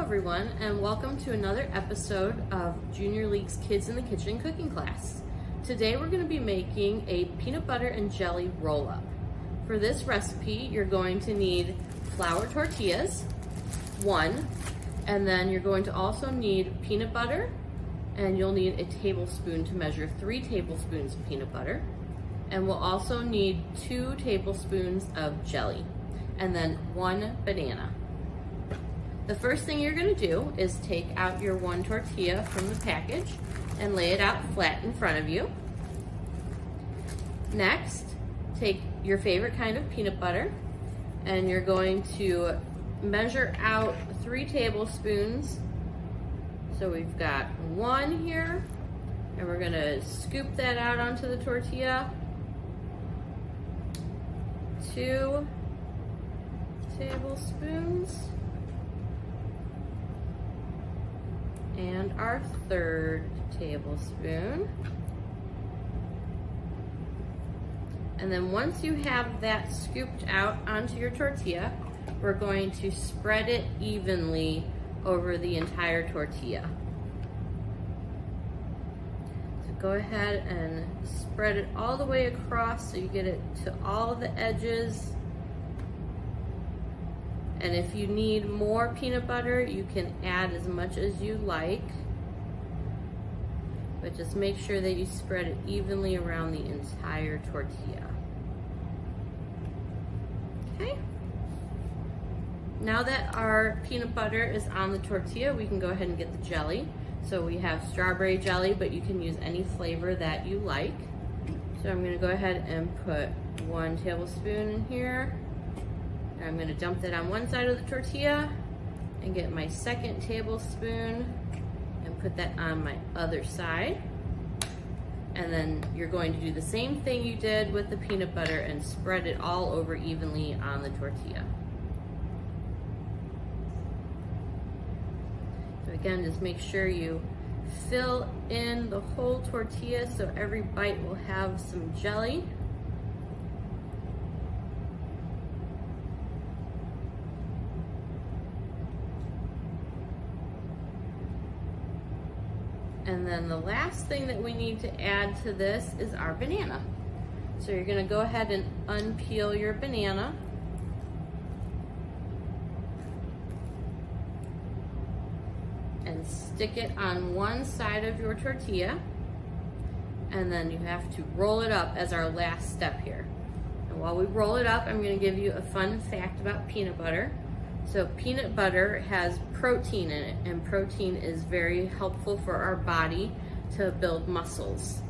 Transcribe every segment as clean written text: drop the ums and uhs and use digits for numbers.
everyone, and welcome to another episode of Junior League's Kids in the Kitchen cooking class. Today we're going to be making a peanut butter and jelly roll-up. For this recipe, you're going to need flour tortillas, one, and then you're going to also need peanut butter, and you'll need a tablespoon to measure 3 tablespoons of peanut butter, and we'll also need 2 tablespoons of jelly, and then 1 banana. The first thing you're going to do is take out your 1 tortilla from the package and lay it out flat in front of you. Next, take your favorite kind of peanut butter and you're going to measure out 3 tablespoons. So we've got 1 here, and we're going to scoop that out onto the tortilla. 2 tablespoons. And our 3rd tablespoon. And then once you have that scooped out onto your tortilla, we're going to spread it evenly over the entire tortilla. So go ahead and spread it all the way across so you get it to all the edges. And if you need more peanut butter, you can add as much as you like. But just make sure that you spread it evenly around the entire tortilla. Okay. Now that our peanut butter is on the tortilla, we can go ahead and get the jelly. So we have strawberry jelly, but you can use any flavor that you like. So I'm gonna go ahead and put 1 tablespoon in here. I'm going to dump that on one side of the tortilla and get my 2nd tablespoon and put that on my other side. And then you're going to do the same thing you did with the peanut butter and spread it all over evenly on the tortilla. So again, just make sure you fill in the whole tortilla so every bite will have some jelly. And then the last thing that we need to add to this is our banana. So you're going to go ahead and unpeel your banana. And stick it on one side of your tortilla. And then you have to roll it up as our last step here. And while we roll it up, I'm going to give you a fun fact about peanut butter. So peanut butter has protein in it, and protein is very helpful for our body to build muscles.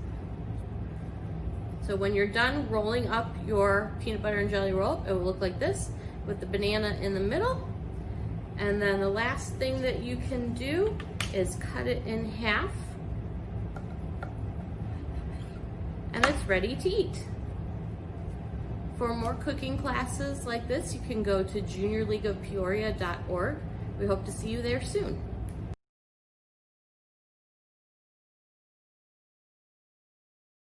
So when you're done rolling up your peanut butter and jelly roll, it will look like this with the banana in the middle. And then the last thing that you can do is cut it in half. And it's ready to eat. For more cooking classes like this, you can go to juniorleagueofpeoria.org. We hope to see you there soon.